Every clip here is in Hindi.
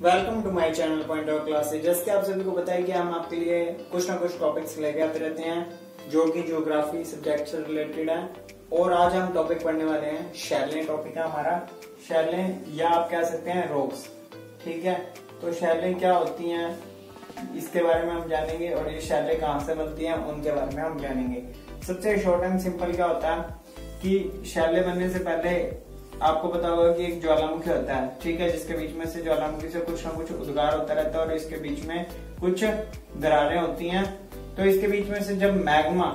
Welcome to my channel point of classes. जैसे कि आप सभी को पता है कि हम आपके लिए कुछ ना कुछ टॉपिक्स लेके आते रहते हैं जो कि ज्योग्राफी सब्जेक्ट से रिलेटेड है। और आज हम टॉपिक पढ़ने वाले हैं शैलें। टॉपिक है हमारा शैलें, या आप कह सकते हैं रॉक्स। ठीक है, तो शैलें क्या होती हैं इसके बारे में हम जानेंगे, और ये शैलें कहाँ से बनती हैं उनके बारे में हम जानेंगे। सबसे शॉर्ट एंड सिंपल क्या होता है कि शैलें बनने से पहले आपको पता होगा कि एक ज्वालामुखी होता है, ठीक है, जिसके बीच में से ज्वालामुखी से कुछ ना कुछ उद्गार होता रहता है और इसके बीच में कुछ दरारें होती हैं। तो इसके बीच में से जब मैग्मा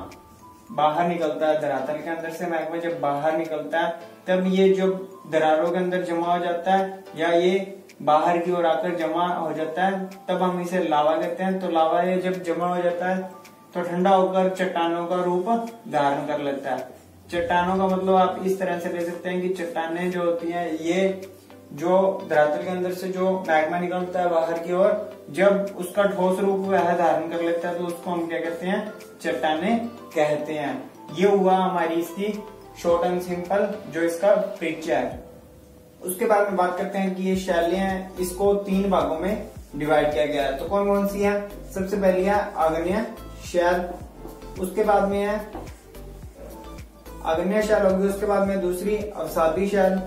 बाहर निकलता है, धरातल के अंदर से मैग्मा जब बाहर निकलता है, तब ये जो दरारों के अंदर जमा हो जाता है या ये बाहर की ओर आकर जमा हो जाता है, तब हम इसे लावा कहते हैं। तो लावा ये जब जमा हो जाता है तो ठंडा होकर चट्टानों का रूप धारण कर लेता है। चट्टानों का मतलब आप इस तरह से ले सकते हैं कि चट्टानें जो होती हैं, ये जो धरातल के अंदर से जो मैग्मा निकलता है बाहर की ओर, जब उसका ठोस रूप वह धारण कर लेता है तो उसको हम क्या कहते हैं, चट्टानें कहते हैं। ये हुआ हमारी इसकी शॉर्ट एंड सिंपल जो इसका परिचय है। उसके बाद में बात करते हैं कि ये शैलें हैं, इसको 3 भागों में डिवाइड किया गया है। तो कौन कौन सी है? सबसे पहली है आग्नेय शैल, उसके बाद में है आग्नेय शैल होगी, उसके बाद में दूसरी अवसादी शैल,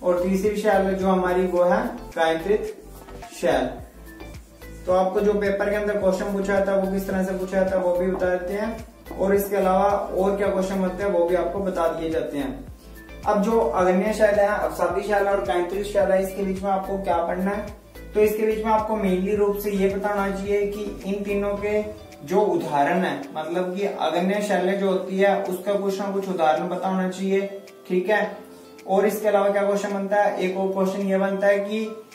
और तीसरी शैल जो हमारी वो है कायंत्रित शैल। तो आपको जो पेपर के अंदर क्वेश्चन पूछा था वो किस तरह से पूछा था वो भी बता देते हैं, और इसके अलावा और क्या क्वेश्चन बनते हैं वो भी आपको बता दिए जाते हैं। अब जो आग्नेय शैल है, अवसादी शैल और कायंत्रित शैल है, इसके बीच में आपको क्या पढ़ना है? तो इसके बीच में आपको मेनली रूप से ये पता होना चाहिए कि इन तीनों के जो उदाहरण है, मतलब कि आग्नेय शैलें जो होती है उसका कुछ ना कुछ उदाहरण पता होना चाहिए। ठीक है, और इसके अलावा क्या क्वेश्चन बनता है? एक और क्वेश्चन ये बनता है कि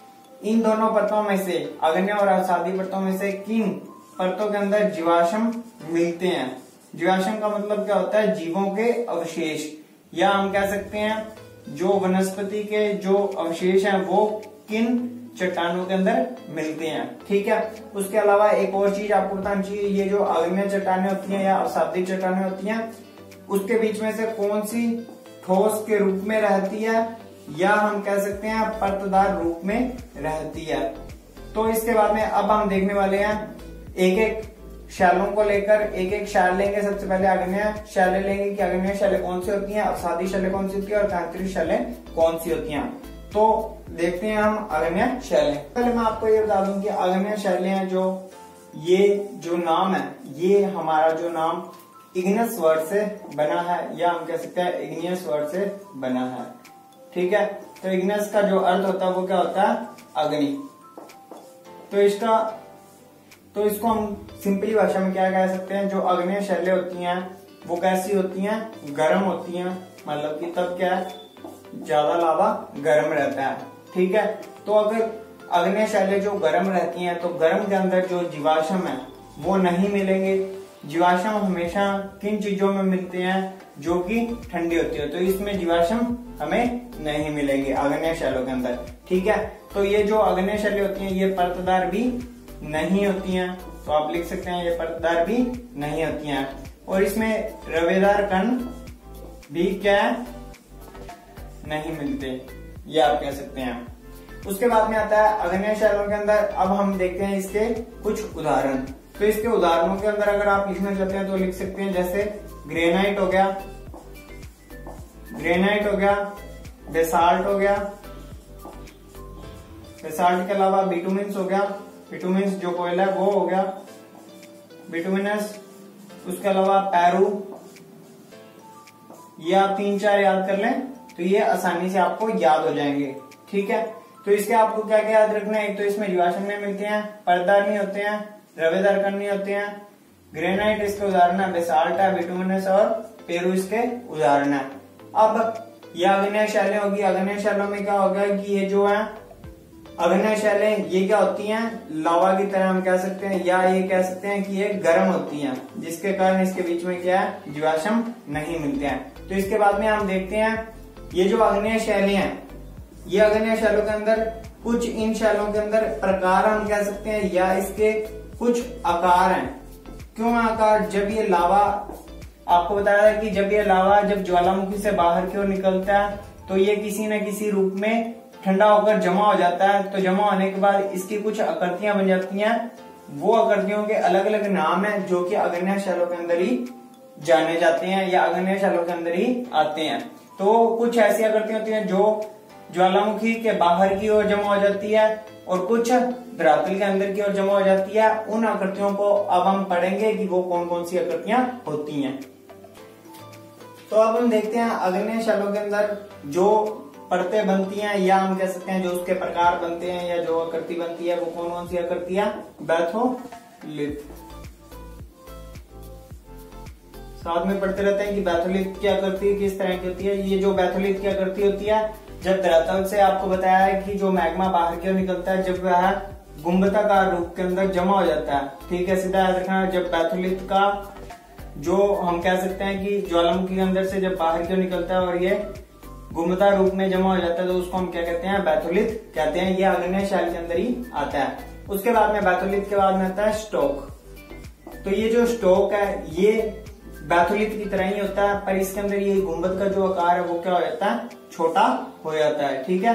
इन दोनों परतों में से, आग्नेय और अवसादी परतों में से किन परतों के अंदर जीवाश्म मिलते हैं? जीवाश्म का मतलब क्या होता है? जीवों के अवशेष, या हम कह सकते हैं जो वनस्पति के जो अवशेष हैं वो किन चट्टानों के अंदर मिलते हैं। ठीक है, उसके अलावा एक और चीज आपको बतानी चाहिए, ये जो आग्नेय चट्टानें होती हैं या अवसादी चट्टानें होती हैं, उसके बीच में से कौन सी ठोस के रूप में रहती है, या हम कह सकते हैं परतदार रूप में रहती है। तो इसके बाद में अब हम देखने वाले हैं एक एक शैलों को लेकर, एक एक शैल लेंगे। सबसे पहले आग्नेय शैलें लेंगे कि आग्नेय शैलें कौन सी होती हैं, अवसादी शैलें कौन सी होती है और कायंत्रित शैलें कौन सी होती हैं। तो देखते हैं हम आग्नेय शैलें। पहले मैं आपको ये बता दूं कि आग्नेय शैलें हैं जो, ये जो नाम है, ये हमारा जो नाम इग्नियस वर्ड से बना है, या हम कह सकते हैं इग्नियस वर्ड से बना है। ठीक है, तो इग्नियस का जो अर्थ होता है वो क्या होता है? अग्नि। तो इसको हम सिंपली भाषा में क्या कह सकते हैं, जो आग्नेय शैलें होती हैं वो कैसी होती हैं? गर्म होती हैं, मतलब कि तब क्या है, ज्यादा लावा गर्म रहता है। ठीक है, तो अगर आग्नेय शैलें जो गर्म रहती हैं तो गर्म के अंदर जो जीवाश्म है वो नहीं मिलेंगे। जीवाश्म हमेशा किन चीजों में मिलते हैं? जो कि ठंडी होती है, तो इसमें जीवाश्म हमें नहीं मिलेंगे आग्नेय शैलों के अंदर। ठीक है, तो ये जो आग्नेय शैलें होती हैं ये परतदार भी नहीं होती हैं, तो आप लिख सकते हैं ये परतदार भी नहीं होती हैं, और इसमें रवेदार कण भी क्या नहीं मिलते, ये आप कह सकते हैं। उसके बाद में आता है आग्नेय शैलों के अंदर, अब हम देखते हैं इसके कुछ उदाहरण। तो इसके उदाहरणों के अंदर अगर आप लिखना चाहते हैं तो लिख सकते हैं, जैसे ग्रेनाइट हो गया, बेसाल्ट हो गया, बेसाल्ट के अलावा बिटुमिन्स हो गया, बिटुमिन्स जो कोयला है वो हो गया, बिटुमिनस। उसके अलावा पैरू, ये आप 3-4 याद कर लें तो ये आसानी से आपको याद हो जाएंगे। ठीक है, तो इसके आपको क्या क्या याद रखना है? एक तो इसमें जीवाश्म नहीं मिलते हैं, परतदार नहीं होते हैं, रवेदार कण नहीं होते हैं। ग्रेनाइट इसके उदाहरण है, बेसाल्ट है, बिटुमिनस और पेरू इसके उदाहरण है। अब ये आग्नेय शैलें होगी। आग्नेय शैलों में क्या होगा कि ये जो है आग्नेय शैलें ये क्या होती हैं? लावा की तरह हम कह सकते हैं, या ये कह सकते हैं कि ये गर्म होती हैं, जिसके कारण इसके बीच में क्या है? जीवाश्म नहीं मिलते हैं। तो इसके बाद में हम देखते हैं ये जो आग्नेय शैलें हैं, ये आग्नेय शैलों के अंदर कुछ, इन शैलों के अंदर प्रकार हम कह सकते हैं, या इसके कुछ आकार हैं। क्यों आकार? जब ये लावा, आपको बताया कि जब ये लावा जब ज्वालामुखी से बाहर की ओर निकलता है तो ये किसी न किसी रूप में ठंडा होकर जमा हो जाता है, तो जमा होने के बाद इसकी कुछ आकृतियां बन जाती हैं। वो आकृतियों के अलग अलग नाम है जो कि अग्नेय शैलों के अंदर ही जाने जाते हैं या अग्नेय शैलों के अंदर ही आते हैं। तो कुछ ऐसी आकृतियां होती हैं जो ज्वालामुखी के बाहर की ओर जमा हो जाती है और कुछ धरातल के अंदर की ओर जमा हो जाती है। उन आकृतियों को अब हम पढ़ेंगे कि वो कौन कौन सी आकृतियां होती हैं। तो अब हम देखते हैं अग्नेय शैलों के अंदर जो परतें बनती हैं या हम कह सकते हैं जो उसके प्रकार बनते हैं या जो आकृति बनती है वो कौन कौन सी आकृतियां? बैथोलिथ। साथ में पढ़ते रहते हैं कि बैथोलिथ की आकृति किस तरह की होती है। ये जो बैथोलिथ की आकृति होती है, जब धरातल से आपको बताया है कि जो मैग्मा बाहर की ओर निकलता है जब वह गुंबदाकार रूप के अंदर जमा हो जाता है, ठीक है, सीधा याद रखना। जब बैथोलिथ का जो हम कह सकते हैं कि ज्वालामुखी के अंदर से जब बाहर की ओर निकलता है और ये गुंबदा रूप में जमा हो जाता है तो उसको हम क्या कहते हैं? बैथोलिथ कहते हैं। ये अग्नेय शैल के अंदर ही आता है। उसके बाद में बैथोलिथ के बाद में आता है स्टोक। तो ये जो स्टोक है ये बैथोलिथ की तरह ही होता है, पर इसके अंदर ये गुंबद का जो आकार है वो क्या हो जाता है? छोटा हो जाता है, ठीक है।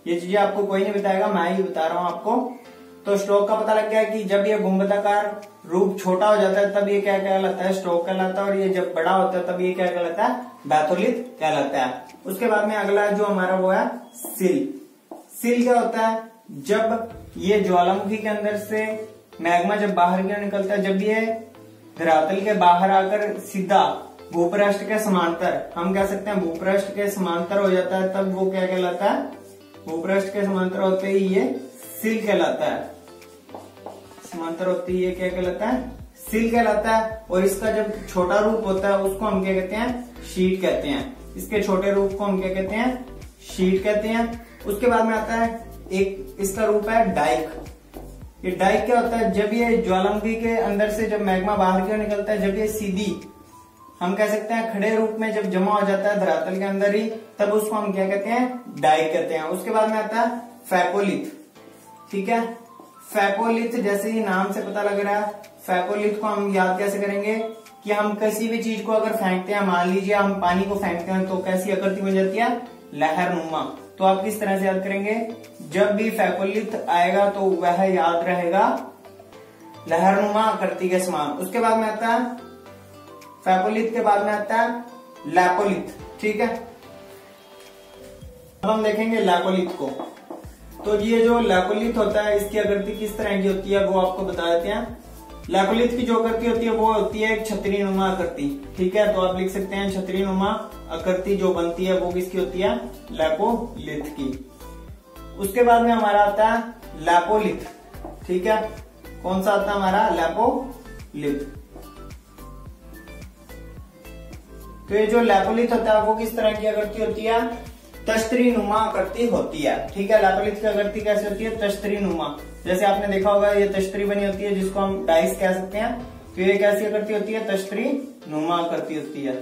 ये चीजें आपको कोई नहीं बताएगा, मैं ही बता रहा हूं आपको। तो स्टोक का पता लग गया कि जब ये गुंबदाकार रूप छोटा हो जाता है तब ये क्या कहलाता है? स्टोक कहलाता है। और ये जब बड़ा होता है तब ये क्या कहलाता है? बैथोलिथ कहलाता है। उसके बाद में अगला जो हमारा वो है सिल। सिल क्या होता है? जब ये ज्वालामुखी के अंदर से मैग्मा जब बाहर की ओर निकलता है, जब ये धरातल के बाहर आकर सीधा भूपृष्ठ के समांतर, हम कह सकते हैं भूपृष्ठ के समांतर हो जाता है, तब वो क्या कहलाता है? भूपृष्ठ के समांतर होते ही ये सिल कहलाता है। समांतर होती है ये क्या कहलाता है? सिल कहलाता है। और इसका जब छोटा रूप होता है उसको हम क्या कहते हैं? शीट कहते हैं। इसके छोटे रूप को हम क्या कहते हैं? शीट कहते हैं। उसके बाद में आता है एक इसका रूप है डाइक। ये डाइक क्या होता है? जब ये ज्वालामुखी के अंदर से जब मैग्मा बाहर की ओर निकलता है, जब ये सीधी हम कह सकते हैं खड़े रूप में जब जमा हो जाता है धरातल के अंदर ही, तब उसको हम क्या कहते हैं? डाइक कहते हैं। उसके बाद में आता है फैकोलिथ, ठीक है। फैकोलिथ जैसे ही नाम से पता लग रहा है, फैकोलिथ को हम याद कैसे करेंगे कि हम किसी भी चीज को अगर फेंकते हैं, मान लीजिए हम पानी को फेंकते हैं तो कैसी आकृति बन जाती है? लहरनुमा। तो आप किस तरह से याद करेंगे? जब भी फैकोलिथ आएगा तो वह याद रहेगा लहरनुमा आकृति के समान। उसके बाद में आता है फैकोलिथ के बाद में आता है लैकोलिथ, ठीक है। अब हम देखेंगे लैकोलिथ को। तो ये जो लैकोलिथ होता है इसकी आकृति किस तरह की होती है वो आपको बता देते हैं। लैकोलिथ की जो आकृति होती है वो होती है एक छतरी नुमा आकृति, ठीक है। तो आप लिख सकते हैं छतरी नुमा आकृति जो बनती है वो किसकी होती है? लैकोलिथ की। उसके बाद में हमारा आता है लैपोलिथ, ठीक है। कौन सा आता है हमारा? लैपोलिथ। तो ये जो लैपोलिथ होता है वो किस तरह की आकृति होती है? तश्तरी नुमा आकृति होती है, ठीक है। लैपोलिथ की आकृति कैसे होती है? तश्तरी नुमा। जैसे आपने देखा होगा ये तश्तरी बनी होती है जिसको हम डाइस कह सकते हैं। तो ये कैसी आकृति होती है? तश्तरी नुमा आकृति होती है,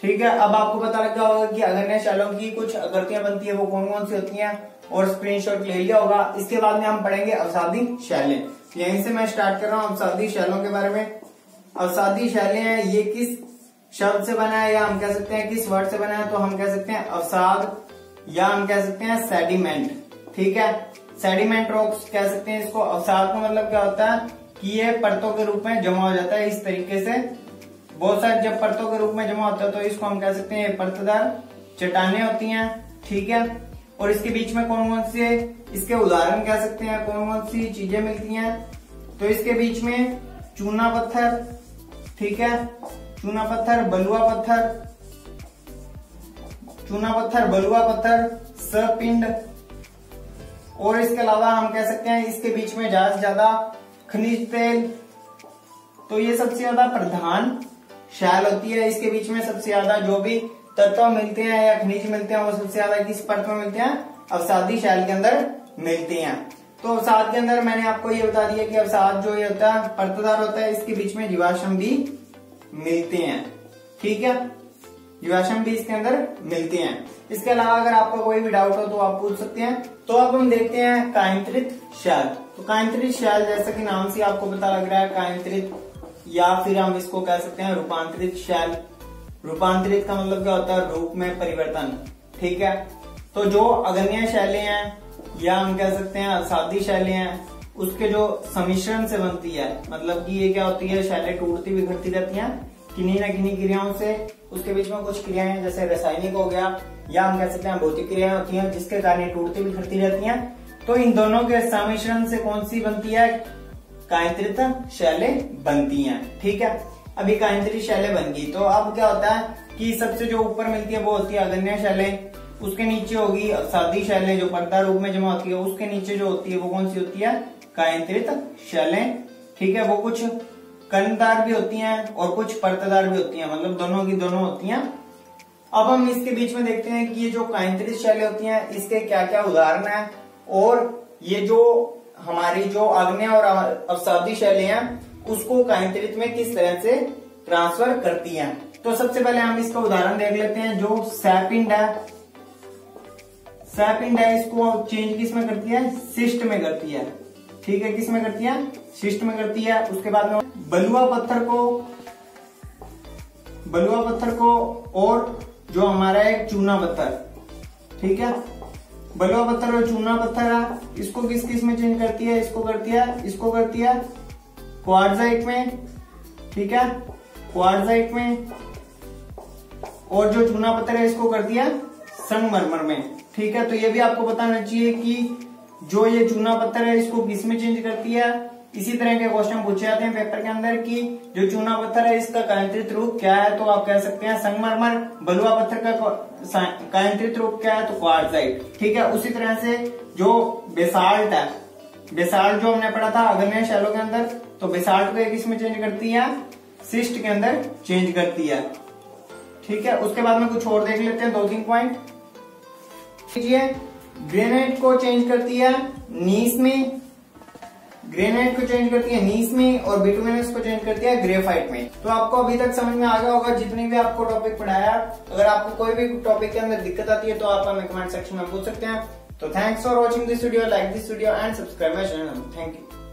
ठीक है। अब आपको पता लग गया होगा कि अग्नेय शैलों की कुछ आकृतियां बनती है वो कौन कौन सी होती हैं और स्क्रीनशॉट ले लिया होगा। इसके बाद में हम पढ़ेंगे अवसादी शैलें। यहीं से मैं स्टार्ट कर रहा हूं अवसादी शैलों के बारे में। अवसादी शैलें हैं ये किस शब्द से बना है या हम कह सकते हैं किस वर्ड से बना है? तो हम कह सकते हैं अवसाद या हम कह सकते हैं सेडिमेंट, ठीक है। सेडिमेंट रॉक्स कह सकते हैं इसको। अवसाद का मतलब क्या होता है कि ये परतों के रूप में जमा हो जाता है इस तरीके से। बहुत सारे जब परतों के रूप में जमा होता है तो इसको हम कह सकते हैं परतदार चट्टानें होती हैं, ठीक है। और इसके बीच में कौन कौन से इसके उदाहरण कह सकते हैं, कौन कौन सी चीजें मिलती हैं? तो इसके बीच में चूना पत्थर, ठीक है, चूना पत्थर, बलुआ पत्थर, चूना पत्थर, बलुआ पत्थर, सपिंड। और इसके अलावा हम कह सकते हैं इसके बीच में ज्यादा खनिज तेल। तो ये सबसे ज्यादा प्रधान शैल होती है। इसके बीच में सबसे ज्यादा जो भी तत्व मिलते हैं या खनिज मिलते हैं वो सबसे ज्यादा किस परत में मिलते हैं? अवसादी शैल के अंदर मिलते हैं। तो अवसाद के अंदर मैंने आपको ये बता दिया कि अवसाद जो ये होता है परतदार होता है, इसके बीच में जीवाश्म भी मिलते हैं, ठीक है। जीवाश्म भी इसके अंदर मिलते हैं। इसके अलावा अगर आपका कोई भी डाउट हो तो आप पूछ सकते हैं। तो अब हम देखते हैं कायांतरित शैल। तो कायांतरित शैल जैसा कि नाम से आपको पता लग रहा है कायांतरित, या फिर हम इसको कह सकते हैं रूपांतरित शैल। रूपांतरित का मतलब क्या होता है? रूप में परिवर्तन, ठीक है। तो जो अग्नेय शैलें हैं या हम कह सकते हैं अवसादी शैलें हैं, उसके जो सम्मिश्रण से बनती है, मतलब कि ये क्या होती है, शैलें टूटती बिखरती रहती हैं किन्हीं न किन्हीं क्रियाओं से। उसके बीच में कुछ क्रियाएं जैसे रासायनिक हो गया या हम कह सकते हैं भौतिक क्रियाएं होती हैं जिसके कारण टूटती बिखरती रहती हैं। तो इन दोनों के सम्मिश्रण से कौन सी बनती है, कायंत्रित शैलें बनती हैं। ठीक है, अभी कायंत्रित शैलें बन गई तो अब क्या होता है कि सबसे जो ऊपर मिलती है वो होती है अग्नेय शैलें, उसके नीचे होगी अवसादी शैलें जो पर्दा रूप में जमा होती है, उसके नीचे जो होती है वो कौन सी होती है, कायंत्रित शैलें। ठीक है, वो कुछ कर्णधार भी होती हैं और कुछ परतदार भी होती हैं, मतलब दोनों की दोनों होती हैं। अब हम इसके बीच में देखते हैं कि ये जो कायंत्रित शैलें होती हैं इसके क्या क्या उदाहरण हैं और ये जो हमारी जो आग्नेय और अवसादी शैलें हैं उसको कायंत्रित में किस तरह से ट्रांसफर करती हैं। तो सबसे पहले हम इसका उदाहरण देख लेते हैं। जो सैपिंड है इसको चेंज किस में करती है, शिष्ट में करती है। ठीक है, किस में करती है, शिष्ट में करती है। उसके बाद में बलुआ पत्थर को और जो हमारा एक चूना पत्थर, ठीक है, बलुआ पत्थर और चूना पत्थर है, इसको किस किस में चेंज करती है, इसको करती है क्वार्ट्जाइट में। ठीक है, क्वार्ट्जाइट में। और जो चूना पत्थर है इसको करती है संगमरमर में। ठीक है, तो ये भी आपको बताना चाहिए कि जो ये चूना पत्थर है इसको किस में चेंज करती है। इसी तरह के क्वेश्चन पूछे जाते हैं पेपर के अंदर कि जो चूना पत्थर है इसका कायंत्रित रूप क्या है, तो आप कह सकते हैं संगमरमर। बलुआ पत्थर का कायंत्रित रूप क्या है, तो क्वार्ट्जाइट। ठीक है, उसी तरह से जो बेसाल्ट है, बेसाल्ट जो हमने पढ़ा था अग्नेय शैलों के अंदर, तो बेसाल्ट को किस में चेंज करती है, शिष्ट के अंदर चेंज करती है। ठीक है, उसके बाद में कुछ और देख लेते हैं, 2-3 पॉइंट। ग्रेनाइट को चेंज करती है नीस में, और बिटुमिनस को चेंज करती है ग्रेफाइट में। तो आपको अभी तक समझ में आ गया होगा जितनी भी आपको टॉपिक पढ़ाया। अगर आपको कोई भी टॉपिक के अंदर दिक्कत आती है तो आप हमें कमेंट सेक्शन में पूछ सकते हैं। तो thanks for watching this video, like this video and subscribe my channel. Thank you.